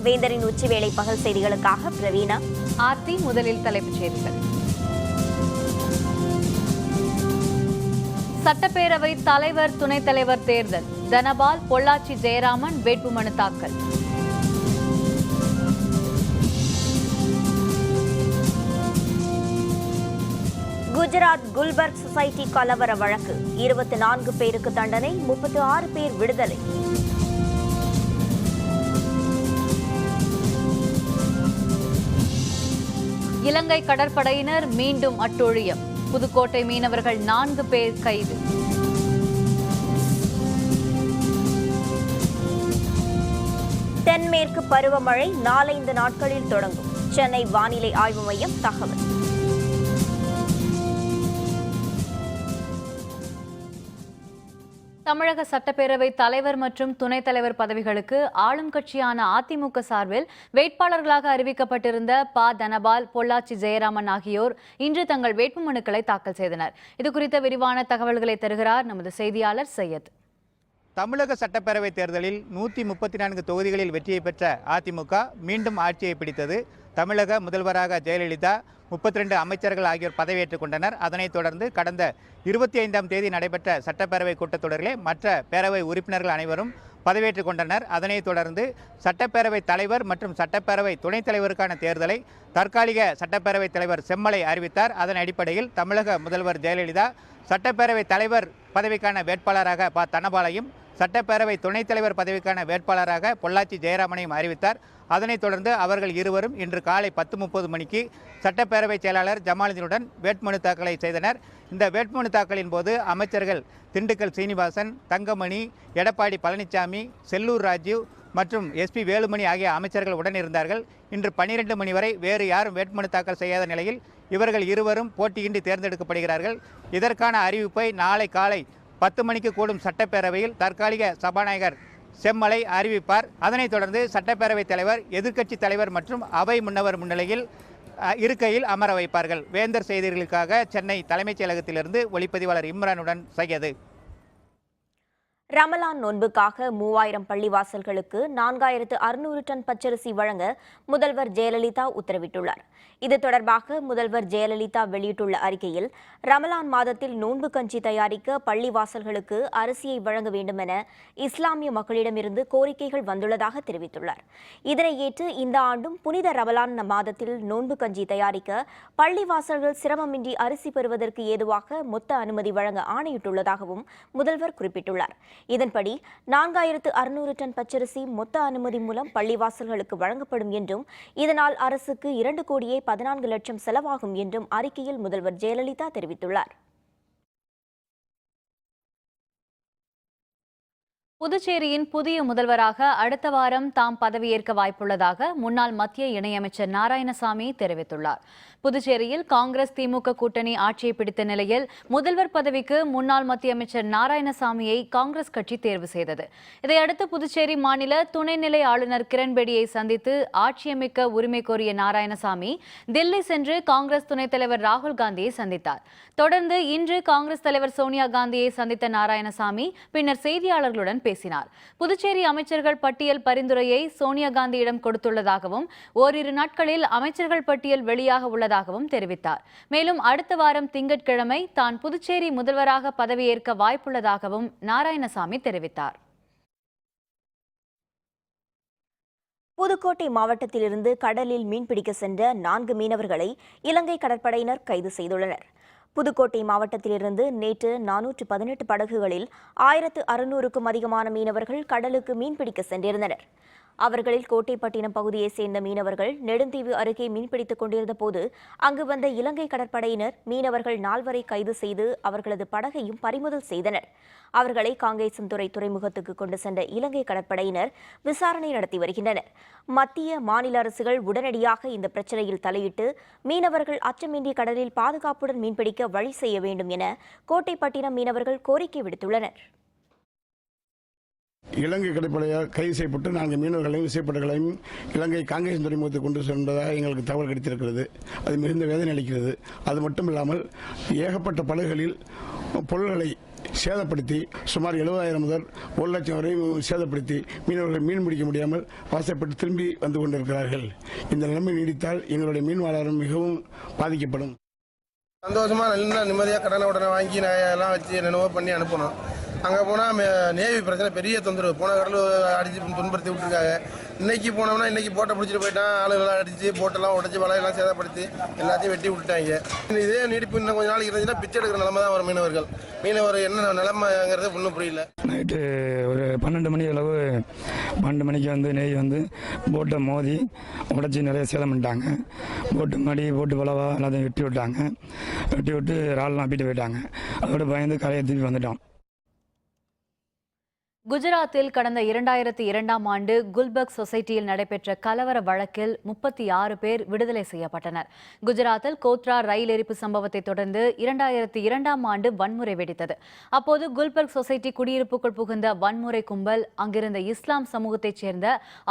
வேந்தரின் உச்சிவேளை பகல் செய்திகளுக்காக பிரவீனா. ஆர்த்தி. முதலில் தலைப்புச் செய்திகள். சட்டப்பேரவை தலைவர் துணைத் தலைவர் தேர்தல். தனபால் பொள்ளாச்சி ஜெயராமன் வேட்புமனு தாக்கல். குஜராத் குல்பர்க் சொசைட்டி கலவர வழக்கு 24 பேருக்கு தண்டனை, 36 பேர் விடுதலை. இலங்கை கடற்படையினர் மீண்டும் அட்டொழியம். புதுக்கோட்டை மீனவர்கள் 4 பேர் கைது. தென்மேற்கு பருவமழை 4-5 நாட்களில் தொடங்கும். சென்னை வானிலை ஆய்வு மையம் தகவல். தமிழக சட்டப்பேரவை தலைவர் மற்றும் துணைத் தலைவர் பதவிகளுக்கு ஆளும் கட்சியான அதிமுக சார்பில் வேட்பாளர்களாக அறிவிக்கப்பட்டிருந்த தனபால், பொள்ளாச்சி ஜெயராமன் ஆகியோர் இன்று தங்கள் வேட்புமனுக்களை தாக்கல் செய்தனர். இதுகுறித்த விரிவான தகவல்களை தருகிறார் நமது செய்தியாளர் சையத். தமிழக சட்டப்பேரவை தேர்தலில் 134 தொகுதிகளில் வெற்றியை பெற்ற அதிமுக மீண்டும் ஆட்சியை பிடித்தது. தமிழக முதல்வராக ஜெயலலிதா, 32 அமைச்சர்கள் ஆகியோர் பதவியேற்றுக் கொண்டனர். அதனைத் தொடர்ந்து கடந்த 25ஆம் தேதி நடைபெற்ற சட்டப்பேரவை கூட்டத்தொடரிலே மற்ற பேரவை உறுப்பினர்கள் அனைவரும் பதவியேற்றுக் கொண்டனர். அதனைத் தொடர்ந்து சட்டப்பேரவை தலைவர் மற்றும் சட்டப்பேரவை துணைத் தலைவருக்கான தேர்தலை தற்காலிக சட்டப்பேரவை தலைவர் செம்மலை அறிவித்தார். அதன் அடிப்படையில் தமிழக முதல்வர் ஜெயலலிதா சட்டப்பேரவை தலைவர் பதவிக்கான வேட்பாளராக தனபாலையும், சட்டப்பேரவை துணைத் தலைவர் பதவிக்கான வேட்பாளராக பொள்ளாச்சி ஜெயராமனையும் அறிவித்தார். அதனைத் தொடர்ந்து அவர்கள் இருவரும் இன்று காலை 10:30 மணிக்கு சட்டப்பேரவை செயலாளர் ஜமாலுதீனுடன் வேட்புமனு தாக்கலை செய்தனர். இந்த வேட்புமனு தாக்கலின் போது அமைச்சர்கள் திண்டுக்கல் சீனிவாசன், தங்கமணி, எடப்பாடி பழனிசாமி, செல்லூர் ராஜு மற்றும் எஸ்பி வேலுமணி ஆகிய அமைச்சர்கள் உடன் இருந்தார்கள். இன்று 12 மணி வரை வேறு யாரும் வேட்புமனு தாக்கல் செய்யாத நிலையில் இவர்கள் இருவரும் போட்டியின்றி தேர்ந்தெடுக்கப்படுகிறார்கள். இதற்கான அறிவிப்பை நாளை காலை 10 மணிக்கு கூடும் சட்டப்பேரவையில் தற்காலிக சபாநாயகர் செம்மலை அறிவிப்பார். அதனைத் தொடர்ந்து சட்டப்பேரவைத் தலைவர், எதிர்க்கட்சி தலைவர் மற்றும் அவை முன்னவர் முன்னிலையில் இருக்கையில் அமர வைப்பார்கள். வேந்தர் செய்திகளுக்காக சென்னை தலைமைச் செயலகத்திலிருந்து ஒளிப்பதிவாளர் இம்ரானுடன் சையது. ரமலான் நோன்புக்காக 3000 பள்ளிவாசல்களுக்கு 4600 டன் பச்சரிசி வழங்க முதல்வர் ஜெயலலிதா உத்தரவிட்டுள்ளார். இது தொடர்பாக முதல்வர் ஜெயலலிதா வெளியிட்டுள்ள அறிக்கையில், ரமலான் மாதத்தில் நோன்பு கஞ்சி தயாரிக்க பள்ளிவாசல்களுக்கு அரிசியை வழங்க வேண்டும் என இஸ்லாமிய மக்களிடமிருந்து கோரிக்கைகள் வந்துள்ளதாக தெரிவித்துள்ளார். இதனை ஏற்று இந்த ஆண்டும் புனித ரமலான் மாதத்தில் நோன்பு கஞ்சி தயாரிக்க பள்ளிவாசல்கள் சிரமமின்றி அரிசி பெறுவதற்கு ஏதுவாக மொத்த அனுமதி வழங்க ஆணையிட்டுள்ளதாகவும் முதல்வர் குறிப்பிட்டுள்ளார். இதன்படி 4600 டன் பச்சரிசி மொத்த அனுமதி மூலம் பள்ளிவாசல்களுக்கு வழங்கப்படும் என்றும், இதனால் அரசுக்கு 2,14,00,000 செலவாகும் என்றும் அறிக்கையில் முதல்வர் ஜெயலலிதா தெரிவித்துள்ளார். புதுச்சேரியின் புதிய முதல்வராக அடுத்த வாரம் தாம் பதவியேற்க வாய்ப்புள்ளதாக முன்னாள் மத்திய இணையமைச்சர் நாராயணசாமி தெரிவித்துள்ளார். புதுச்சேரியில் காங்கிரஸ் திமுக கூட்டணி ஆட்சியை பிடித்த நிலையில் முதல்வர் பதவிக்கு முன்னாள் மத்திய அமைச்சர் நாராயணசாமியை காங்கிரஸ் கட்சி தேர்வு செய்தது. இதையடுத்து புதுச்சேரி மாநில துணைநிலை ஆளுநர் கிரண்பேடியை சந்தித்து ஆட்சியமைக்க உரிமை கோரிய நாராயணசாமி தில்லி சென்று காங்கிரஸ் துணைத் தலைவர் ராகுல் காந்தியை சந்தித்தார். தொடர்ந்து இன்று காங்கிரஸ் தலைவர் சோனியா காந்தியை சந்தித்த நாராயணசாமி பின்னர் செய்தியாளர்களுடன் பேசினார். புதுச்சேரி அமைச்சர்கள் பட்டியல் பரிந்துரையை சோனியா காந்தியிடம் கொடுத்துள்ளதாகவும், ஓரிரு நாட்களில் அமைச்சர்கள் பட்டியல் வெளியாக உள்ளதாகவும் தெரிவித்தார். மேலும் அடுத்த வாரம் திங்கட்கிழமை தான் புதுச்சேரி முதல்வராக பதவியேற்க வாய்ப்புள்ளதாகவும் நாராயணசாமி தெரிவித்தார். புதுக்கோட்டை மாவட்டத்திலிருந்து கடலில் மீன்பிடிக்க சென்ற 4 மீனவர்களை இலங்கை கடற்படையினர் கைது செய்துள்ளனர். புதுக்கோட்டை மாவட்டத்திலிருந்து நேற்று 418 படகுகளில் 1600க்கும் அதிகமான மீனவர்கள் கடலுக்கு மீன்பிடிக்க சென்றிருந்தனர். அவர்களில் கோட்டைப்பட்டினம் பகுதியைச் சேர்ந்த மீனவர்கள் நெடுந்தீவு அருகே மீன்பிடித்துக் கொண்டிருந்த போது அங்கு வந்த இலங்கை கடற்படையினர் மீனவர்கள் 4 கைது செய்து அவர்களது படகையும் பறிமுதல் செய்தனர். அவர்களை காங்கேசன்துறை துறைமுகத்துக்கு கொண்டு சென்ற இலங்கை கடற்படையினர் விசாரணை நடத்தி வருகின்றனர். மத்திய மாநில அரசுகள் உடனடியாக இந்த பிரச்சினையில் தலையிட்டு மீனவர்கள் அச்சமின்றி கடலில் பாதுகாப்புடன் மீன்பிடிக்க வழி செய்ய வேண்டும் என கோட்டைப்பட்டினம் மீனவர்கள் கோரிக்கை விடுத்துள்ளனர். இலங்கை கடற்படையால் கைது செய்யப்பட்டு 4 மீனவர்களையும் விசைப்படங்களையும் இலங்கை காங்கேசன் துறைமுகத்தை கொண்டு சென்றதாக எங்களுக்கு தகவல் கிடைத்திருக்கிறது. அது மிகுந்த வேதனை அளிக்கிறது. அது மட்டும் இல்லாமல் ஏகப்பட்ட படகுகளில் பொருள்களை சேதப்படுத்தி சுமார் 70,000 முதல் 1 லட்சம் வரை சேதப்படுத்தி மீனவர்கள் மீன் பிடிக்க முடியாமல் அவசரப்பட்டு திரும்பி வந்து கொண்டிருக்கிறார்கள். இந்த நிலைமை நீடித்தால் எங்களுடைய மீன் வாழ்வாதாரம் மிகவும் பாதிக்கப்படும். சந்தோஷமா நல்லா நிம்மதியாக கடனை உடனே வாங்கி எல்லாம் வச்சு என்னென்னவோ பண்ணி அனுப்பணும். அங்கே போனால் நேவி பிரச்சனை பெரிய தொந்தரவு. போன கடல் அடித்து துன்படுத்தி விட்டுருக்காங்க. இன்னைக்கு போனோம்னா இன்னைக்கு போட்டை பிடிச்சிட்டு போயிட்டான். ஆளுகளாம் அடித்து போட்டெல்லாம் உடச்சி வலையெல்லாம் சேதப்படுத்தி எல்லாத்தையும் வெட்டி விட்டுட்டாங்க. இதே நீடிப்பு இன்னும் கொஞ்ச நாளைக்கு இருந்துச்சுன்னா பிச்சை எடுக்கிற நிலைமை தான் வரும் மீனவர்கள். மீனவர் என்ன நிலைமைங்கிறது ஒன்றும் புரியல. நைட்டு ஒரு 12 மணி அளவு 12 மணிக்கு வந்து நெய் வந்து போட்டை மோதி உடச்சி நிறைய சேதம் பண்ணிட்டாங்க. போட்டு மடி போட்டு பலவா எல்லாத்தையும் வெட்டி விட்டாங்க. வெட்டி விட்டு ரால்லாம் அப்பிட்டு போயிட்டாங்க. அதோட பயந்து கரையை திருப்பி வந்துட்டோம். குஜராத்தில் கடந்த 2002ஆம் ஆண்டு குல்பர்க் சொசைட்டியில் நடைபெற்ற கலவர வழக்கில் 36 பேர் விடுதலை செய்யப்பட்டனர். குஜராத்தில் கோத்ரா ரயில் எரிப்பு சம்பவத்தை தொடர்ந்து 2002ஆம் ஆண்டு வன்முறை வெடித்தது. அப்போது குல்பர்க் சொசைட்டி குடியிருப்புக்குள் புகுந்த வன்முறை கும்பல் அங்கிருந்த இஸ்லாம் சமூகத்தைச் சேர்ந்த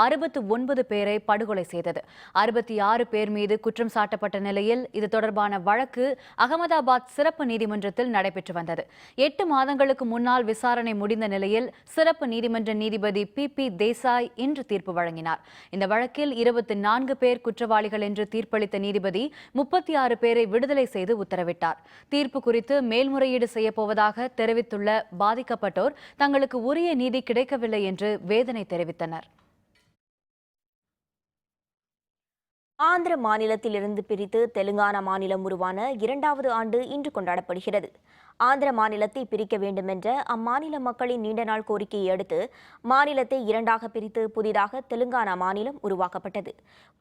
69 பேரை படுகொலை செய்தது. 66 பேர் மீது குற்றம் சாட்டப்பட்ட நிலையில் இது தொடர்பான வழக்கு அகமதாபாத் சிறப்பு நீதிமன்றத்தில் நடைபெற்று வந்தது. 8 மாதங்களுக்கு முன்னால் விசாரணை முடிந்த நிலையில் சிறப்பு நீதிமன்ற நீதிபதி பி தேசாய் இன்று தீர்ப்பு வழங்கினார். இந்த வழக்கில் 24 பேர் குற்றவாளிகள் என்று தீர்ப்பளித்த நீதிபதி 36 பேரை விடுதலை செய்து உத்தரவிட்டார். தீர்ப்பு குறித்து மேல்முறையீடு செய்யப்போவதாக தெரிவித்துள்ள பாதிக்கப்பட்டோர் தங்களுக்கு உரிய நீதி கிடைக்கவில்லை என்று வேதனை தெரிவித்தனர். ஆந்திர மாநிலத்தில் இருந்து பிரித்து தெலுங்கானா மாநிலம் உருவான 2வது ஆண்டு இன்று கொண்டாடப்படுகிறது. ஆந்திர மாநிலத்தை பிரிக்க வேண்டும் என்ற அம்மாநில மக்களின் நீண்ட நாள் கோரிக்கையை அடுத்து மாநிலத்தை 2ஆக பிரித்து புதிதாக தெலுங்கானா மாநிலம் உருவாக்கப்பட்டது.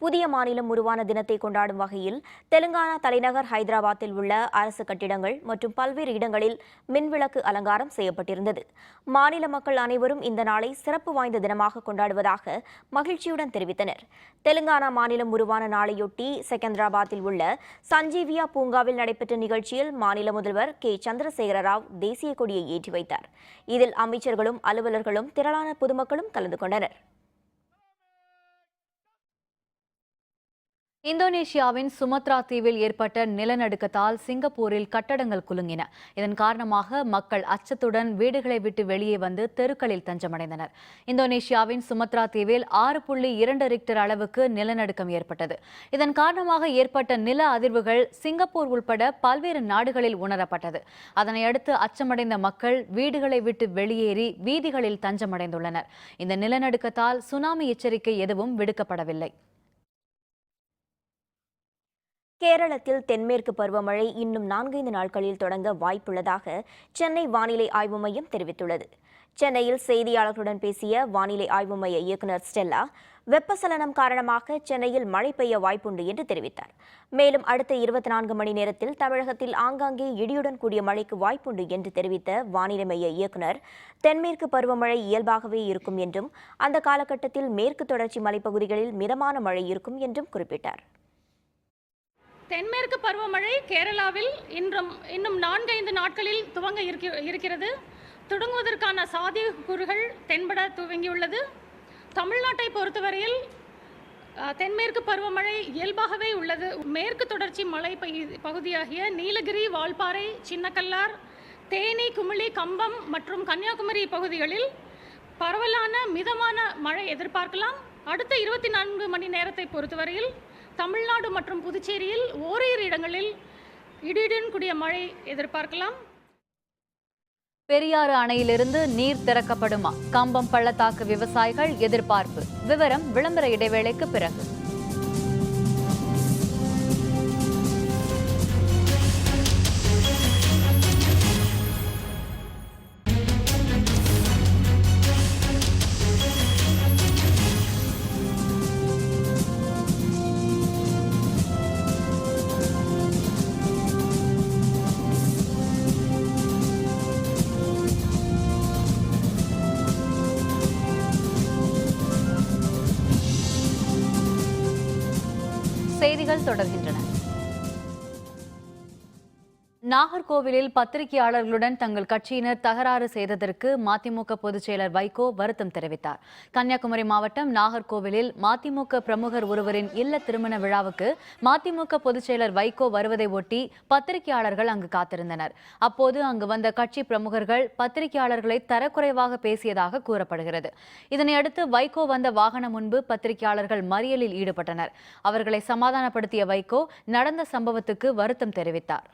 புதிய மாநிலம் உருவான தினத்தை கொண்டாடும் வகையில் தெலுங்கானா தலைநகர் ஹைதராபாத்தில் உள்ள அரசு கட்டிடங்கள் மற்றும் பல்வேறு இடங்களில் மின்விளக்கு அலங்காரம் செய்யப்பட்டிருந்தது. மாநில மக்கள் அனைவரும் இந்த நாளை சிறப்பு வாய்ந்த தினமாக கொண்டாடுவதாக மகிழ்ச்சியுடன் தெரிவித்தனர். தெலுங்கானா மாநிலம் உருவான நாளையொட்டி செகந்திராபாத்தில் உள்ள சஞ்சீவியா பூங்காவில் நடைபெற்ற நிகழ்ச்சியில் மாநில முதல்வர் கே சந்திரசேகர ராவ் தேசிய கொடியை ஏற்றி வைத்தார். இதில் அமைச்சர்களும் அலுவலர்களும் திரளான பொதுமக்களும் கலந்து கொண்டனர். இந்தோனேஷியாவின் சுமத்ரா தீவில் ஏற்பட்ட நிலநடுக்கத்தால் சிங்கப்பூரில் கட்டடங்கள் குலுங்கின. இதன் காரணமாக மக்கள் அச்சத்துடன் வீடுகளை விட்டு வெளியே வந்து தெருக்களில் தஞ்சமடைந்தனர். இந்தோனேஷியாவின் சுமத்ரா தீவில் 6.2 ரிக்டர் அளவுக்கு நிலநடுக்கம் ஏற்பட்டது. இதன் காரணமாக ஏற்பட்ட நில அதிர்வுகள் சிங்கப்பூர் உட்பட பல்வேறு நாடுகளில் உணரப்பட்டது. அதனையடுத்து அச்சமடைந்த மக்கள் வீடுகளை விட்டு வெளியேறி வீதிகளில் தஞ்சமடைந்துள்ளனர். இந்த நிலநடுக்கத்தால் சுனாமி எச்சரிக்கை எதுவும் விடுக்கப்படவில்லை. கேரளத்தில் தென்மேற்கு பருவமழை இன்னும் 4-5 நாட்களில் தொடங்க வாய்ப்புள்ளதாக சென்னை வானிலை ஆய்வு மையம் தெரிவித்துள்ளது. சென்னையில் செய்தியாளர்களுடன் பேசிய வானிலை ஆய்வு மைய இயக்குநர் ஸ்டெல்லா, வெப்பசலனம் காரணமாக சென்னையில் மழை பெய்ய வாய்ப்புண்டு என்று தெரிவித்தார். மேலும் அடுத்த 24 மணி நேரத்தில் தமிழகத்தில் ஆங்காங்கே இடியுடன் கூடிய மழைக்கு வாய்ப்புண்டு என்று தெரிவித்த வானிலை மைய இயக்குநர், தென்மேற்கு பருவமழை இயல்பாகவே இருக்கும் என்றும் அந்த காலகட்டத்தில் மேற்கு தொடர்ச்சி மலைப்பகுதிகளில் மிதமான மழை இருக்கும் என்றும் குறிப்பிட்டார். தென்மேற்கு பருவமழை கேரளாவில் இன்னும் 4-5 நாட்களில் துவங்க இருக்கிறது. தொடங்குவதற்கான சாத்தியக்கூறுகள் தென்பட துவங்கியுள்ளது. தமிழ்நாட்டை பொறுத்தவரையில் தென்மேற்கு பருவமழை இயல்பாகவே உள்ளது. மேற்கு தொடர்ச்சி மலை பகுதியாகிய நீலகிரி, வால்பாறை, சின்னக்கல்லார், தேனி, குமிளி, கம்பம் மற்றும் கன்னியாகுமரி பகுதிகளில் பரவலான மிதமான மழை எதிர்பார்க்கலாம். அடுத்த 24 மணி நேரத்தை பொறுத்தவரையில் தமிழ்நாடு மற்றும் புதுச்சேரியில் ஓரிரு இடங்களில் இடியுடன் கூடிய மழை எதிர்பார்க்கலாம். பெரியாறு அணையிலிருந்து நீர் திறக்கப்படுமா? கம்பம் பள்ளத்தாக்கு விவசாயிகள் எதிர்பார்ப்பு. விவரம் விளம்பர இடைவேளைக்கு பிறகு. செய்திகள் தொடர்கின்றன. நாகர்கோவிலில் பத்திரிகையாளர்களுடன் தங்கள் கட்சியினர் தகராறு செய்ததற்கு மதிமுக பொதுச் செயலர் வைகோ வருத்தம் தெரிவித்தார். கன்னியாகுமரி மாவட்டம் நாகர்கோவிலில் மதிமுக பிரமுகர் ஒருவரின் இல்ல திருமண விழாவுக்கு மதிமுக பொதுச் செயலர் வைகோ வருவதை ஒட்டி பத்திரிகையாளர்கள் அங்கு காத்திருந்தனர். அப்போது அங்கு வந்த கட்சி பிரமுகர்கள் பத்திரிகையாளர்களை தரக்குறைவாக பேசியதாக கூறப்படுகிறது. இதனையடுத்து வைகோ வந்த வாகனம் முன்பு பத்திரிகையாளர்கள் மறியலில் ஈடுபட்டனர். அவர்களை சமாதானப்படுத்திய வைகோ நடந்த சம்பவத்துக்கு வருத்தம் தெரிவித்தார்.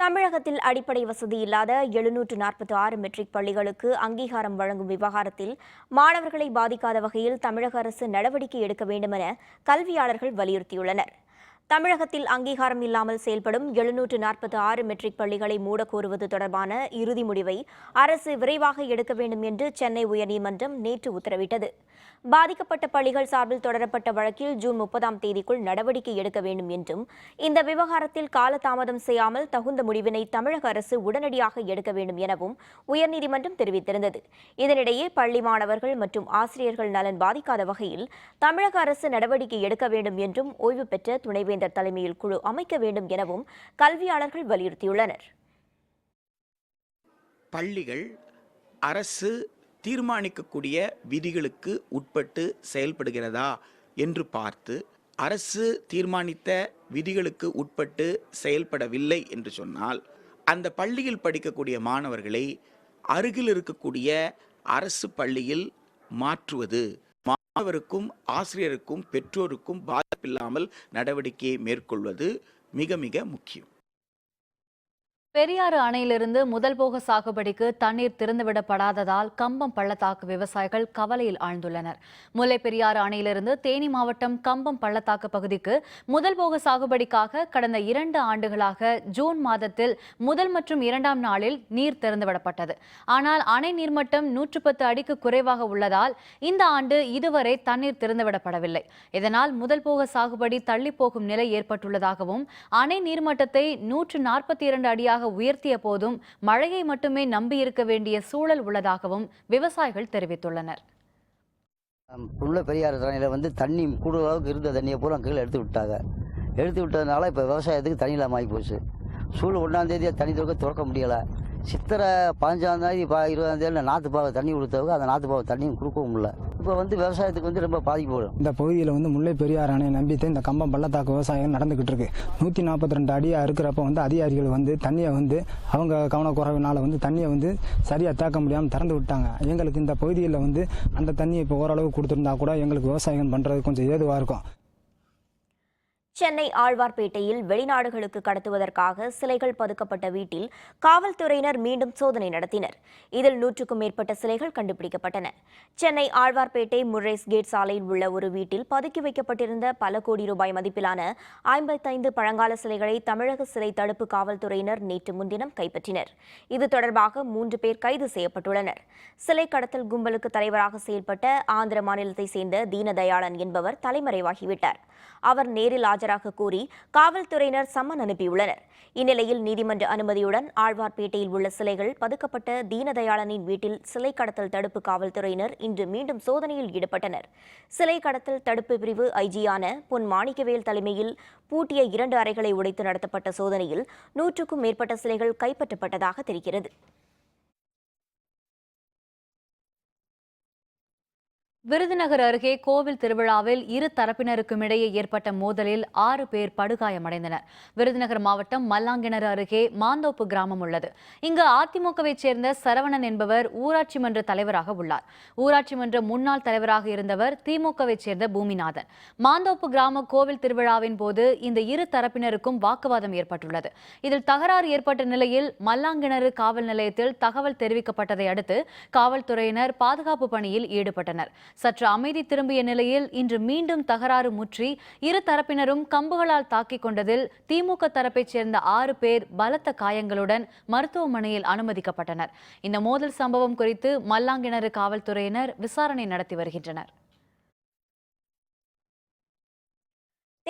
தமிழகத்தில் அடிப்படை வசதி இல்லாத 746 மெட்ரிக் பள்ளிகளுக்கு அங்கீகாரம் வழங்கும் விவகாரத்தில் மாணவர்களை பாதிக்காத வகையில் தமிழக அரசு நடவடிக்கை எடுக்க வேண்டுமென கல்வியாளர்கள் வலியுறுத்தியுள்ளனர். தமிழகத்தில் அங்கீகாரம் இல்லாமல் செயல்படும் 746 மெட்ரிக் பள்ளிகளை மூடக்கோருவது தொடர்பான இறுதி முடிவை அரசு விரைவாக எடுக்க வேண்டும் என்று சென்னை உயர்நீதிமன்றம் நேற்று உத்தரவிட்டது. பாதிக்கப்பட்ட பள்ளிகள் சார்பில் தொடரப்பட்ட வழக்கில் ஜூன் 30ஆம் தேதிக்குள் நடவடிக்கை எடுக்க வேண்டும் என்றும், இந்த விவகாரத்தில் காலதாமதம் செய்யாமல் தகுந்த முடிவினை தமிழக அரசு உடனடியாக எடுக்க வேண்டும் எனவும் உயர்நீதிமன்றம் தெரிவித்திருந்தது. இதனிடையே பள்ளி மாணவர்கள் மற்றும் ஆசிரியர்கள் நலன் பாதிக்காத வகையில் தமிழக அரசு நடவடிக்கை எடுக்க வேண்டும் என்றும் ஓய்வு பெற்ற துணைவேந்தர் தலைமையில் குழு அமைக்க வேண்டும் எனவும் கல்வியாளர்கள் வலியுறுத்தியுள்ளனர். பள்ளிகள் அரசு தீர்மானிக்கக்கூடிய விதிகளுக்கு உட்பட்டு செயல்படுகிறதா என்று பார்த்து, அரசு தீர்மானித்த விதிகளுக்கு உட்பட்டு செயல்படவில்லை என்று சொன்னால், அந்த பள்ளியில் படிக்கக்கூடிய மாணவர்களை அருகில் இருக்கக்கூடிய அரசு பள்ளியில் மாற்றுவது மாணவருக்கும் ஆசிரியருக்கும் பெற்றோருக்கும் பாதிப்பில்லாமல் நடவடிக்கையை மேற்கொள்வது மிக மிக முக்கியம். பெரியாறு அணையிலிருந்து முதல் போக சாகுபடிக்கு தண்ணீர் திறந்துவிடப்படாததால் கம்பம் பள்ளத்தாக்கு விவசாயிகள் கவலையில் ஆழ்ந்துள்ளனர். முல்லை பெரியாறு அணையிலிருந்து தேனி மாவட்டம் கம்பம் பள்ளத்தாக்கு பகுதிக்கு முதல் போக சாகுபடிக்காக கடந்த 2 ஆண்டுகளாக ஜூன் மாதத்தில் முதல் மற்றும் 2ஆம் நாளில் நீர் திறந்துவிடப்பட்டது. ஆனால் அணை நீர்மட்டம் 110 அடிக்கு குறைவாக உள்ளதால் இந்த ஆண்டு இதுவரை தண்ணீர் திறந்துவிடப்படவில்லை. இதனால் முதல் போக சாகுபடி தள்ளி போகும் நிலை ஏற்பட்டுள்ளதாகவும், அணை நீர்மட்டத்தை 142 அடியாக உயர்த்திய போதும் மழையை மட்டுமே நம்பியிருக்க வேண்டிய சூழல் உள்ளதாகவும் விவசாயிகள் தெரிவித்துள்ளனர். உள்ள பெரியாறு அணையில் தண்ணி கூடுதலாக இருந்த தண்ணியை பூரா கீழே எடுத்து விட்டதுனால இப்போ விவசாயத்துக்கு தண்ணி இல்லாமல் ஆகி போச்சு. சூழல் 1ஆம் தேதி தண்ணி திறக்க முடியலை. சித்திரை 15ஆம் தேதி 20ஆம் தேதி நாற்றுப்பாவை தண்ணி கொடுத்தவங்க அந்த நாற்றுப்பாவை தண்ணியும் கொடுக்கவும் முடியல. இப்போ விவசாயத்துக்கு ரொம்ப பாதிப்பு வரும். இந்த பகுதியில் முல்லை பெரியாறு அணையை நம்பிட்டு இந்த கம்பம் பள்ளத்தாக்கு விவசாயம் நடந்துகிட்டு இருக்கு. 142 அடியாக இருக்கிறப்ப அதிகாரிகள் தண்ணியை அவங்க கவனக்குறைவினால தண்ணியை சரியாக தேக்க முடியாமல் திறந்து விட்டாங்க. எங்களுக்கு இந்த பகுதியில் அந்த தண்ணியை இப்போ ஓரளவு கொடுத்துருந்தா கூட எங்களுக்கு விவசாயம் பண்ணுறது கொஞ்சம் ஏதுவாக இருக்கும். சென்னை ஆழ்வார்பேட்டையில் வெளிநாடுகளுக்கு கடத்துவதற்காக சிலைகள் பதுக்கப்பட்ட வீட்டில் காவல்துறையினர் மீண்டும் சோதனை நடத்தினர். இதில் 100க்கும் மேற்பட்ட சிலைகள் கண்டுபிடிக்கப்பட்டன. சென்னை ஆழ்வார்பேட்டை முர்ரேஸ் கேட் சாலையில் உள்ள ஒரு வீட்டில் பதுக்கி வைக்கப்பட்டிருந்த பல கோடி ரூபாய் மதிப்பிலான 55 பழங்கால சிலைகளை தமிழக சிலை தடுப்பு காவல்துறையினர் நேற்று முன்தினம் கைப்பற்றினர். இது தொடர்பாக 3 பேர் கைது செய்யப்பட்டுள்ளனர். சிலை கடத்தல் கும்பலுக்கு தலைவராக செயல்பட்ட ஆந்திர மாநிலத்தை சேர்ந்த தீனதயாளன் என்பவர் தலைமறைவாகிவிட்டார். அவர் நேரில் ஆஜராக கூறி காவல்துறையினர் சம்மன் அனுப்பியுள்ளனர். இந்நிலையில் நீதிமன்ற அனுமதியுடன் ஆழ்வார்பேட்டையில் உள்ள சிலைகள் பதுக்கப்பட்ட தீனதயாளனின் வீட்டில் சிலை கடத்தல் தடுப்பு காவல்துறையினர் இன்று மீண்டும் சோதனையில் ஈடுபட்டனர். சிலை கடத்தல் தடுப்பு பிரிவு ஐஜியான பொன் மாணிக்கவேல் தலைமையில் பூட்டிய 2 அறைகளை உடைத்து நடத்தப்பட்ட சோதனையில் 100க்கும் மேற்பட்ட சிலைகள் கைப்பற்றப்பட்டதாக தெரிகிறது. விருதுநகர் அருகே கோவில் திருவிழாவில் இரு தரப்பினருக்கும் இடையே ஏற்பட்ட மோதலில் 6 பேர் படுகாயமடைந்தனர். விருதுநகர் மாவட்டம் மல்லாங்கிணறு அருகே மாந்தோப்பு கிராமம் உள்ளது. இங்கு அதிமுகவைச் சேர்ந்த சரவணன் என்பவர் ஊராட்சி மன்ற தலைவராக உள்ளார். ஊராட்சி மன்ற முன்னாள் தலைவராக இருந்தவர் திமுகவைச் சேர்ந்த பூமிநாதன். மாந்தோப்பு கிராம கோவில் திருவிழாவின் போது இந்த இரு தரப்பினருக்கும் வாக்குவாதம் ஏற்பட்டுள்ளது. இதில் தகராறு ஏற்பட்ட நிலையில் மல்லாங்கிணறு காவல் நிலையத்தில் தகவல் தெரிவிக்கப்பட்டதை அடுத்து காவல்துறையினர் பாதுகாப்பு பணியில் ஈடுபட்டனர். சற்று அமைதி திரும்பிய நிலையில் இன்று மீண்டும் தகராறு முற்றி இரு தரப்பினரும் கம்புகளால் தாக்கிக் கொண்டதில் திமுக தரப்பைச் சேர்ந்த 6 பேர் பலத்த காயங்களுடன் மருத்துவமனையில் அனுமதிக்கப்பட்டனர். இந்த மோதல் சம்பவம் குறித்து மல்லாங்கிணறு காவல்துறையினர் விசாரணை நடத்தி வருகின்றனர்.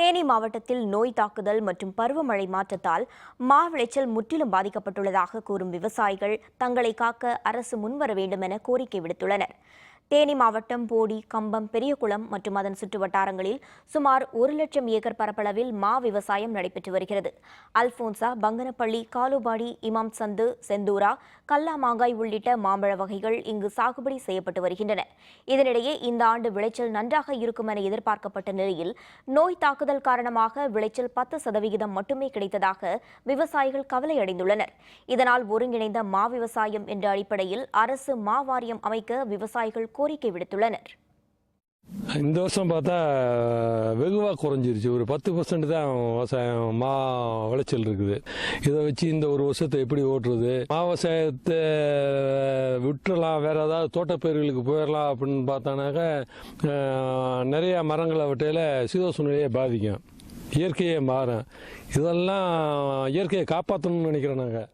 தேனி மாவட்டத்தில் நோய் தாக்குதல் மற்றும் பருவமழை மாற்றத்தால் மா விளைச்சல் முற்றிலும் பாதிக்கப்பட்டுள்ளதாக கூறும் விவசாயிகள் தங்களை காக்க அரசு முன்வர வேண்டும் என கோரிக்கை விடுத்துள்ளனர். தேனி மாவட்டம் போடி, கம்பம், பெரியகுளம் மற்றும் அதன் சுற்றுவட்டாரங்களில் சுமார் 1,00,000 ஏக்கர் பரப்பளவில் மா விவசாயம் நடைபெற்று வருகிறது. அல்போன்சா, பங்கனப்பள்ளி, காலுபாடி, இமாம் சந்து, செந்தூரா, கல்லா மாங்காய் உள்ளிட்ட மாம்பழ வகைகள் இங்கு சாகுபடி செய்யப்பட்டு வருகின்றன. இதனிடையே இந்த ஆண்டு விளைச்சல் நன்றாக இருக்கும் என எதிர்பார்க்கப்பட்ட நிலையில் நோய் தாக்குதல் காரணமாக விளைச்சல் 10% மட்டுமே கிடைத்ததாக விவசாயிகள் கவலையடைந்துள்ளனர். இதனால் ஒருங்கிணைந்த மா விவசாயம் என்ற அடிப்படையில் அரசு மா வாரியம் அமைக்க விவசாயிகள் கோரிக்கை விடுத்துள்ளனர். இந்த வருஷம் பார்த்தா வெகுவாக குறைஞ்சிருச்சு. ஒரு 10% தான் விவசாயம் மா விளைச்சல் இருக்குது. இதை வச்சு இந்த ஒரு வருஷத்தை எப்படி ஓட்டுறது? மா விவசாயத்தை விட்டுறலாம், வேற ஏதாவது தோட்டப்பயிர்களுக்கு போயிடலாம் அப்படின்னு பார்த்தானாக்க நிறைய மரங்களை வெட்டையில் சீதோஷ நிலையை பாதிக்கும், இயற்கையே மாறும். இதெல்லாம் இயற்கையை காப்பாற்றணும்னு நினைக்கிறோம் நாங்கள்.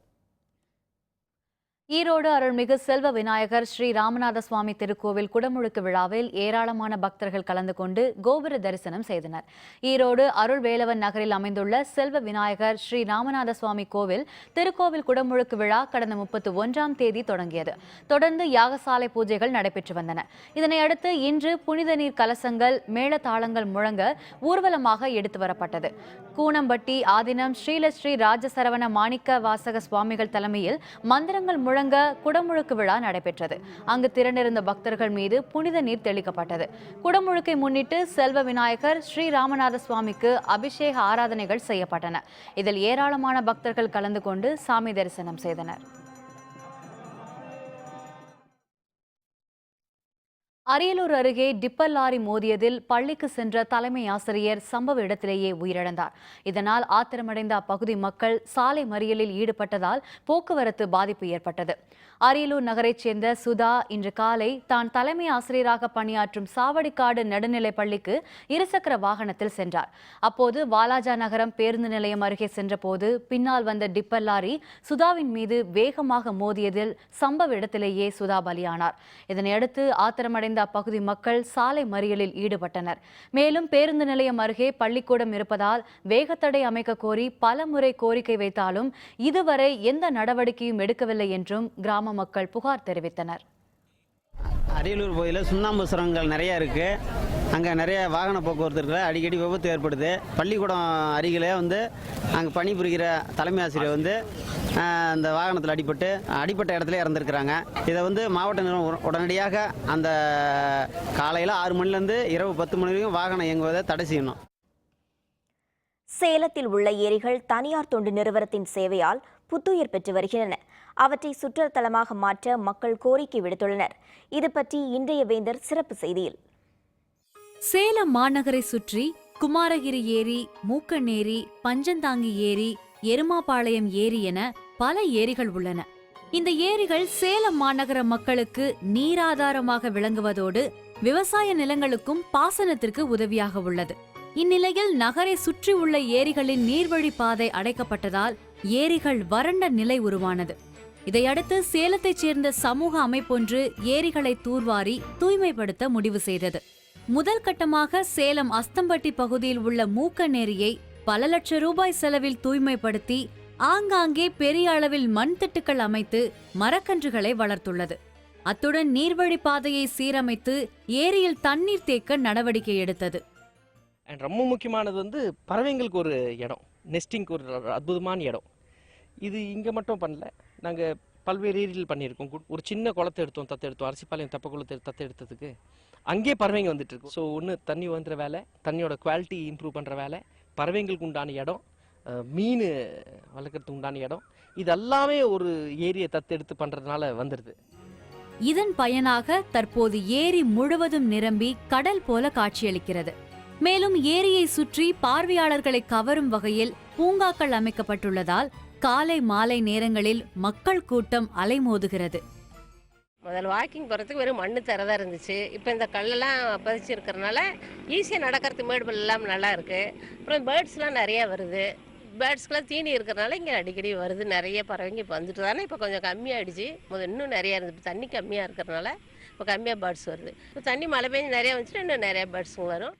ஈரோடு அருள்மிகு செல்வ விநாயகர் ஸ்ரீ ராமநாத சுவாமி திருக்கோவில் குடமுழுக்கு விழாவில் ஏராளமான பக்தர்கள் கலந்து கொண்டு கோபுர தரிசனம் செய்தனர். ஈரோடு அருள் வேலவன் நகரில் அமைந்துள்ள செல்வ விநாயகர் ஸ்ரீ ராமநாத சுவாமி கோவில் திருக்கோவில் குடமுழுக்கு விழா கடந்த 31ஆம் தேதி தொடங்கியது. தொடர்ந்து யாகசாலை பூஜைகள் நடைபெற்று வந்தன. இதனையடுத்து இன்று புனித நீர் கலசங்கள் மேளதாளங்கள் முழங்க ஊர்வலமாக எடுத்து வரப்பட்டது. கூனம்பட்டி ஆதினம் ஸ்ரீலஸ்ரீ ராஜசரவண மாணிக்க வாசக சுவாமிகள் தலைமையில் மந்திரங்கள் முழங்க குடமுழுக்கு விழா நடைபெற்றது. அங்கு திரண்டிருந்த பக்தர்கள் மீது புனித நீர் தெளிக்கப்பட்டது. குடமுழுக்கை முன்னிட்டு செல்வ விநாயகர் ஸ்ரீ ராமநாத சுவாமிக்கு அபிஷேக ஆராதனைகள் செய்யப்பட்டன. இதில் ஏராளமான பக்தர்கள் கலந்து கொண்டு சாமி தரிசனம் செய்தனர். அரியலூர் அருகே டிப்பர் லாரி மோதியதில் பள்ளிக்கு சென்ற தலைமை ஆசிரியர் சம்பவ இடத்திலேயே உயிரிழந்தார். இதனால் ஆத்திரமடைந்த அப்பகுதி மக்கள் சாலை மறியலில் ஈடுபட்டதால் போக்குவரத்து பாதிப்பு ஏற்பட்டது. அரியலூர் நகரைச் சேர்ந்த சுதா இன்று காலை தான் தலைமை ஆசிரியராக பணியாற்றும் சாவடிக்காடு நடுநிலைப் பள்ளிக்கு இருசக்கர வாகனத்தில் சென்றார். அப்போது வாலாஜா நகரம் பேருந்து நிலையம் அருகே சென்றபோது பின்னால் வந்த டிப்பர் லாரி சுதாவின் மீது வேகமாக மோதியதில் சம்பவ இடத்திலேயே சுதா பலியானார். இதனையடுத்து ஆத்திரமடைந்த அப்பகுதி மக்கள் சாலை மறியலில் ஈடுபட்டனர். மேலும் பேருந்து நிலையம் அருகே பள்ளிக்கூடம் இருப்பதால் வேகத்தடை அமைக்க கோரி பல முறை கோரிக்கை வைத்தாலும் இதுவரை எந்த நடவடிக்கையும் எடுக்கவில்லை என்றும் கிராம மக்கள் புகார் தெரிவித்தனர். அரியலூர் பகுதியில் சுண்ணாம்பு சுரங்கங்கள் நிறைய இருக்குது. அங்கே நிறைய வாகன போக்குவரத்து இருக்குது. அடிக்கடி விபத்து ஏற்படுது. பள்ளிக்கூடம் அருகிலே அங்கே பணிபுரிகிற தலைமை ஆசிரியர் அந்த வாகனத்தில் அடிப்பட்ட இடத்துல இறந்துருக்கிறாங்க. இதை மாவட்ட நிர்வாகம் உடனடியாக அந்த காலையில் 6 மணிலேருந்து இரவு 10 மணி வரைக்கும் வாகனம் இயங்குவதை தடை செய்யணும். சேலத்தில் உள்ள ஏரிகள் தனியார் தொண்டு நிறுவனத்தின் சேவையால் புத்துயிர் பெற்று வருகின்றன. அவற்றை சுற்றுலாத்தலமாக மாற்ற மக்கள் கோரிக்கை விடுத்துள்ளனர். இது பற்றி இன்றைய வேந்தர் சிறப்பு செய்தியில். சேலம் மாநகரை சுற்றி குமாரகிரி ஏரி, மூக்கநேரி, பஞ்சந்தாங்கி ஏரி, எருமாபாளையம் ஏரி என பல ஏரிகள் உள்ளன. இந்த ஏரிகள் சேலம் மாநகர மக்களுக்கு நீராதாரமாக விளங்குவதோடு விவசாய நிலங்களுக்கும் பாசனத்திற்கு உதவியாக உள்ளது. இந்நிலையில் நகரை சுற்றி உள்ள ஏரிகளின் நீர்வழி பாதை அடைக்கப்பட்டதால் ஏரிகள் வறண்ட நிலை உருவானது. இதையடுத்து சேலத்தைச் சேர்ந்த சமூக அமைப்பொன்று ஏரிகளை தூர்வாரி தூய்மைப்படுத்த முடிவு செய்தது. முதல் கட்டமாக சேலம் அஸ்தம்பட்டி பகுதியில் உள்ள மூக்கநேரியை பல லட்சம் ரூபாய் செலவில் தூய்மைப்படுத்தி ஆங்காங்கே பெரிய அளவில் மண் திட்டுக்கள் அமைத்து மரக்கன்றுகளை வளர்த்துள்ளது. அத்துடன் நீர்வழி பாதையை சீரமைத்து ஏரியில் தண்ணீர் தேக்க நடவடிக்கை எடுத்தது. ரொம்ப முக்கியமானது பறவைங்களுக்கு ஒரு இடம், நெஸ்டிங்க்கு ஒரு அற்புதமான இடம். இது இங்கே மட்டும் பண்ணல, நாங்கள் பல்வேறு ஏரியில் பண்ணியிருக்கோம். ஒரு சின்ன குளத்தை எடுத்தோம், அரசிப்பாளையம் தெப்பக்குளத்தை எடுத்ததுக்கு அங்கேயே பறவைங்க வந்துட்டு இருக்கு. ஸோ ஒன்று தண்ணி வந்துற வேலை, தண்ணியோட குவாலிட்டி இம்ப்ரூவ் பண்ணுற வேலை, பறவைங்களுக்கு உண்டான இடம், மீன் வளர்க்குறதுக்கு உண்டான இடம், இது எல்லாமே ஒரு ஏரியை தத்தெடுத்து பண்ணுறதுனால வந்துடுது. இதன் பயனாக தற்போது ஏரி முழுவதும் நிரம்பி கடல் போல காட்சியளிக்கிறது. மேலும் ஏரியை சுற்றி பார்வையாளர்களை கவரும் வகையில் பூங்காக்கள் அமைக்கப்பட்டுள்ளதால் காலை மாலை நேரங்களில் மக்கள் கூட்டம் அலைமோதுகிறது. முதல்ல வாக்கிங் போகிறதுக்கு வெறும் மண்ணு தரதாக இருந்துச்சு. இப்போ இந்த கல்லெல்லாம் பதிச்சு இருக்கிறதுனால ஈஸியாக நடக்கிறது, மேடுபல் எல்லாம் நல்லா இருக்குது. அப்புறம் பேர்ட்ஸ்லாம் நிறையா வருது. பேர்ட்ஸ்க்கெலாம் தீனி இருக்கிறனால இங்கே அடிக்கடி வருது. நிறைய பறவைங்க இப்போ வந்துட்டு தானே இப்போ கொஞ்சம் கம்மியாகிடுச்சு. முதல் இன்னும் நிறையா இருந்துச்சு. இப்போ தண்ணி கம்மியாக இருக்கிறதுனால இப்போ கம்மியாக பேர்ட்ஸ் வருது. இப்போ தண்ணி மழை பெஞ்சு நிறையா வந்துச்சுன்னா இன்னும் நிறையா பேர்ட்ஸுங்க வரும்.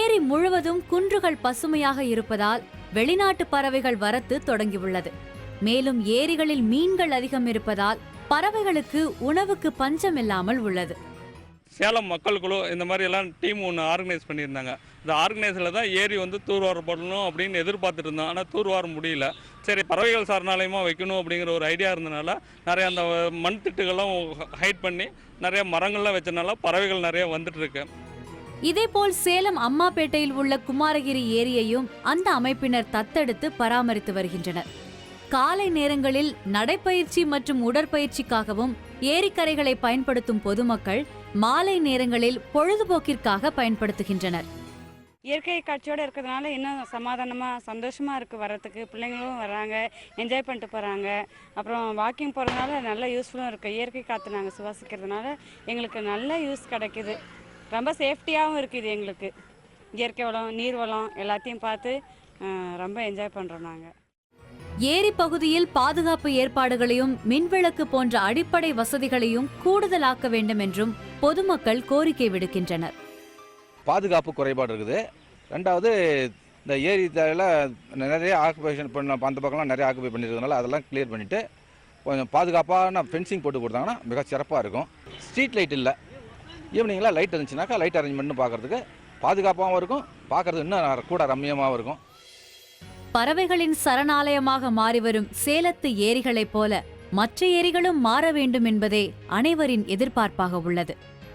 ஏரி முழுவதும் குன்றுகள் பசுமையாக இருப்பதால் வெளிநாட்டு பறவைகள் வரத்து தொடங்கியுள்ளது. மேலும் ஏரிகளில் மீன்கள் அதிகம் இருப்பதால் பறவைகளுக்கு உணவுக்கு பஞ்சம் இல்லாமல் உள்ளது. சேலம் மக்கள் குழு இந்த மாதிரி எல்லாம் டீம் ஒன்று ஆர்கனைஸ் பண்ணியிருந்தாங்க. இந்த ஆர்கனைஸில் தான் ஏரி தூர்வாரப்படணும் அப்படின்னு எதிர்பார்த்துட்டு இருந்தோம். ஆனால் தூர்வார முடியல. சரி, பறவைகள் சரணாலயமாக வைக்கணும் அப்படிங்கிற ஒரு ஐடியா இருந்தனால நிறைய அந்த மண் திட்டுகள்லாம் ஹைட் பண்ணி நிறைய மரங்கள்லாம் வச்சனால பறவைகள் நிறைய வந்துட்டு இருக்கு. இதேபோல் சேலம் அம்மாப்பேட்டையில் உள்ள குமாரகிரி ஏரியையும் அந்த அமைப்பினர் தத்தெடுத்து பராமரித்து வருகின்றனர். காலை நேரங்களில் நடைப்பயிற்சி மற்றும் உடற்பயிற்சிக்காகவும் ஏரிக்கரைகளை பயன்படுத்தும் பொதுமக்கள் மாலை நேரங்களில் பொழுதுபோக்கிற்காக பயன்படுத்துகின்றனர். இயற்கை காட்சியோடு இருக்கிறதுனால இன்னும் சமாதானமாக சந்தோஷமாக இருக்குது வர்றதுக்கு. பிள்ளைங்களும் வர்றாங்க, என்ஜாய் பண்ணிட்டு போகிறாங்க. அப்புறம் வாக்கிங் போகிறதுனால நல்ல யூஸ்ஃபுல்லும் இருக்குது. இயற்கை காற்று நாங்கள் சுவாசிக்கிறதுனால எங்களுக்கு நல்ல யூஸ் கிடைக்கிது. ரொம்ப சேஃப்டியாகவும் இருக்குது எங்களுக்கு. இயற்கை வளம், நீர் வளம் எல்லாத்தையும் பார்த்து ரொம்ப என்ஜாய் பண்ணுறோம் நாங்கள். ஏரி பகுதியில் பாதுகாப்பு ஏற்பாடுகளையும் மின்விளக்கு போன்ற அடிப்படை வசதிகளையும் கூடுதலாக்க வேண்டும் என்றும் பொதுமக்கள் கோரிக்கை விடுக்கின்றனர். பாதுகாப்பு குறைபாடு இருக்குது. ரெண்டாவது, இந்த ஏரி தேவையில் நிறைய ஆக்குபேஷன் பண்ண அந்த பக்கம்லாம் நிறைய ஆக்குபை பண்ணியிருக்கனால அதெல்லாம் கிளியர் பண்ணிவிட்டு கொஞ்சம் பாதுகாப்பான ஃபென்சிங் போட்டு கொடுத்தாங்கன்னா மிக சிறப்பாக இருக்கும். ஸ்ட்ரீட் லைட் இல்லை, ஈவினிங்கில் லைட் இருந்துச்சுனாக்கா லைட் அரேஞ்ச்மெண்ட்னு பார்க்குறதுக்கு பாதுகாப்பாகவும் இருக்கும், பார்க்குறது இன்னும் கூட ரம்மியமாகவும் இருக்கும். பறவைகளின் சரணாலயமாக மாறிவரும் சேலத்து ஏரிகளைப் போல மற்ற ஏரிகளும் மாற வேண்டும் என்பதே அனைவரின் எதிர்பார்ப்பாக உள்ளது.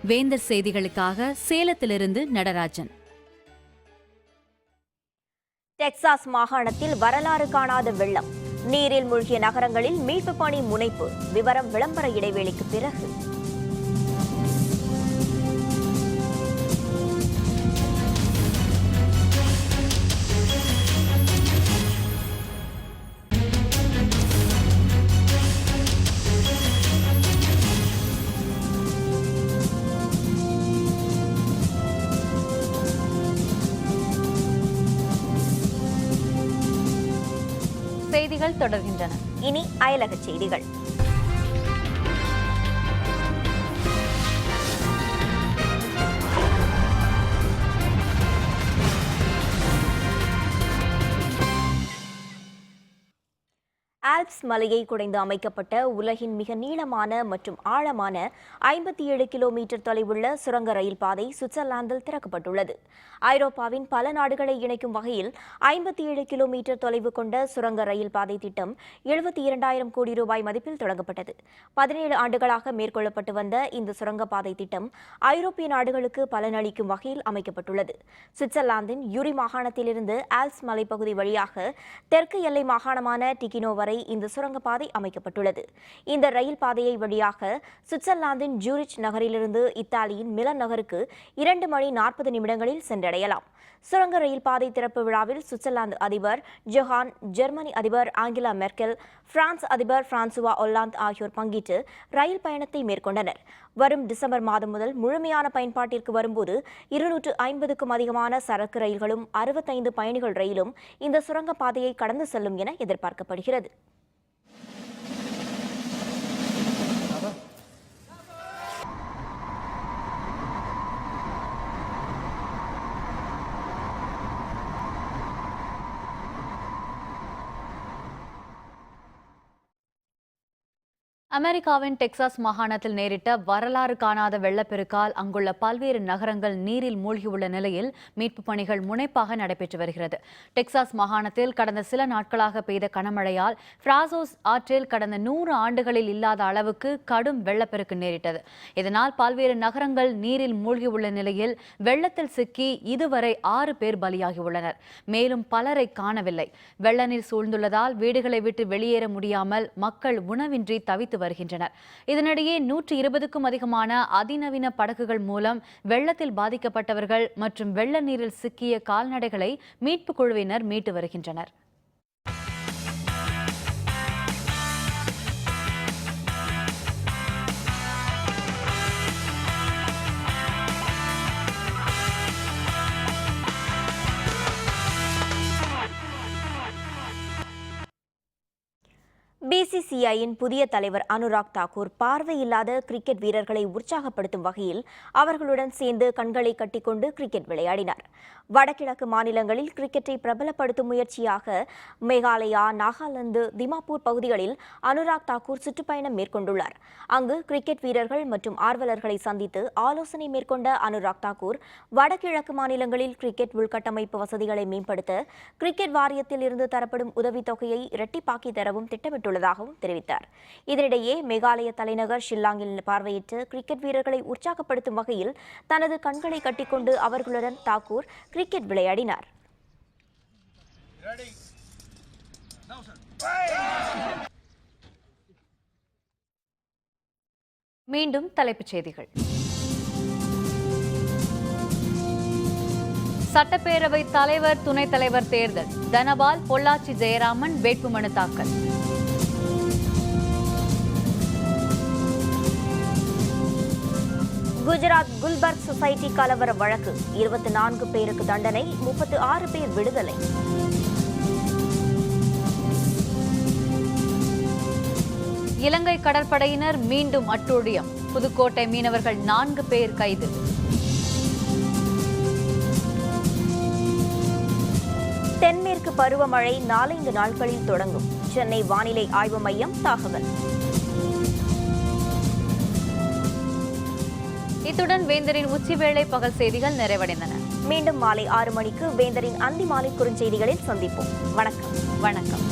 வேந்தர் செய்திகளுக்காக சேலத்திலிருந்து நடராஜன். டெக்சாஸ் மாகாணத்தில் வரலாறு காணாத வெள்ளம், நீரில் மூழ்கிய நகரங்களில் மீட்பு பணி முனைப்பு. விவரம் விளம்பர இடைவேளைக்கு பிறகு. செய்திகள் தொடர்கின்றன. இனி அயலக செய்திகள். ஆல்ப்ஸ் மலையை குடைந்து அமைக்கப்பட்ட உலகின் மிக நீளமான மற்றும் ஆழமான 57 கிலோமீட்டர் தொலைவுள்ள சுரங்க ரயில் பாதை சுவிட்சர்லாந்தில் திறக்கப்பட்டுள்ளது. ஐரோப்பாவின் பல நாடுகளை இணைக்கும் வகையில் 57 கிலோமீட்டர் தொலைவு கொண்ட சுரங்க ரயில் பாதை திட்டம் 72,000 கோடி ரூபாய் மதிப்பில் தொடங்கப்பட்டது. 17 ஆண்டுகளாக மேற்கொள்ளப்பட்டு வந்த இந்த சுரங்கப்பாதை திட்டம் ஐரோப்பிய நாடுகளுக்கு பலனளிக்கும் வகையில் அமைக்கப்பட்டுள்ளது. சுவிட்சர்லாந்தின் யூரி மாகாணத்திலிருந்து ஆல்ப்ஸ் மலைப்பகுதி வழியாக தெற்கு எல்லை மாகாணமான டிகினோ வரை இந்த சுரங்கப்பாதை அமைக்கப்பட்டுள்ளது. இந்த ரயில் பாதையை வழியாக சுவிட்சர்லாந்தின் ஜூரிச் நகரிலிருந்து இத்தாலியின் மிலன் நகருக்கு 2 மணி 40 நிமிடங்களில் சென்றடையலாம். சுரங்க ரயில் பாதை திறப்பு விழாவில் சுவிட்சர்லாந்து அதிபர் ஜொஹான், ஜெர்மனி அதிபர் ஆங்கிலா மெர்க்கெல், பிரான்ஸ் அதிபர் பிரான்சுவா ஒல்லாந்து ஆகியோர் பங்கேற்று ரயில் பயணத்தை மேற்கொண்டனர். வரும் டிசம்பர் மாதம் முதல் முழுமையான பயன்பாட்டிற்கு வரும்போது 250க்கும் அதிகமான சரக்கு ரயில்களும் 65 பயணிகள் ரயிலும் இந்த சுரங்கப்பாதையை கடந்து செல்லும் என எதிர்பார்க்கப்படுகிறது. அமெரிக்காவின் டெக்சாஸ் மாகாணத்தில் நேரிட்ட வரலாறு காணாத வெள்ளப்பெருக்கால் அங்குள்ள பல்வேறு நகரங்கள் நீரில் மூழ்கியுள்ள நிலையில் மீட்புப் பணிகள் முனைப்பாக நடைபெற்று வருகிறது. டெக்சாஸ் மாகாணத்தில் கடந்த சில நாட்களாக பெய்த கனமழையால் பிராசோஸ் ஆற்றில் கடந்த 100 ஆண்டுகளில் இல்லாத அளவுக்கு கடும் வெள்ளப்பெருக்கு நேரிட்டது. இதனால் பல்வேறு நகரங்கள் நீரில் மூழ்கியுள்ள நிலையில் வெள்ளத்தில் சிக்கி இதுவரை 6 பேர் பலியாகியுள்ளனர். மேலும் பலரை காணவில்லை. வெள்ள நீர் சூழ்ந்துள்ளதால் வீடுகளை விட்டு வெளியேற முடியாமல் மக்கள் உணவின்றி தவித்து வருகின்றனர். இதனிடையே 120க்கும் அதிகமான அதிநவீன படகுகள் மூலம் வெள்ளத்தில் பாதிக்கப்பட்டவர்கள் மற்றும் வெள்ள நீரில் சிக்கிய கால்நடைகளை மீட்புக் குழுவினர் மீட்டு வருகின்றனர். பிசிசிஐயின் புதிய தலைவர் அனுராக் தாக்கூர் பார்வையில்லாத கிரிக்கெட் வீரர்களை உற்சாகப்படுத்தும் வகையில் அவர்களுடன் சேர்ந்து கண்களை கட்டிக்கொண்டு கிரிக்கெட் விளையாடினார். வடகிழக்கு மாநிலங்களில் கிரிக்கெட்டை பிரபலப்படுத்தும் முயற்சியாக மேகாலயா, நாகாலாந்து, திமாப்பூர் பகுதிகளில் அனுராக் தாக்கூர் சுற்றுப்பயணம் மேற்கொண்டுள்ளார். அங்கு கிரிக்கெட் வீரர்கள் மற்றும் ஆர்வலர்களை சந்தித்து ஆலோசனை மேற்கொண்ட அனுராக் தாக்கூர் வடகிழக்கு மாநிலங்களில் கிரிக்கெட் உள்கட்டமைப்பு வசதிகளை மேம்படுத்த கிரிக்கெட் வாரியத்தில் இருந்து தரப்படும் உதவித்தொகையை இரட்டிப்பாக்கி தரவும் திட்டமிட்டுள்ளதாகவும் தெரிவித்தார். இதனிடையே மேகாலய தலைநகர் ஷில்லாங்கில் பார்வையிட்டு கிரிக்கெட் வீரர்களை உற்சாகப்படுத்தும் வகையில் தனது கண்களை கட்டிக்கொண்டு அவர்களுடன் தாக்கூர் கிரிக்கெட் விளையாடினார். மீண்டும் தலைப்புச் செய்திகள். சட்டப்பேரவை தலைவர், துணைத் தலைவர் தேர்தல். தனபால், பொள்ளாச்சி ஜெயராமன் வேட்புமனு தாக்கல். குஜராத் குல்பர்க் சொசைட்டி கலவர வழக்கு 24 பேருக்கு தண்டனை, 36 பேர் விடுதலை. இலங்கை கடற்படையினர் மீண்டும் அட்டூழியம். புதுக்கோட்டை மீனவர்கள் 4 பேர் கைது. தென்மேற்கு பருவமழை 4 நாட்களில் தொடங்கும். சென்னை வானிலை ஆய்வு மையம் தகவல். இத்துடன் வேந்தரின் உச்சிவேளை பகல் செய்திகள் நிறைவடைந்தன. மீண்டும் மாலை 6 மணிக்கு வேந்தரின் அந்தி மாலை குறுஞ்செய்திகளில் சந்திப்போம். வணக்கம்.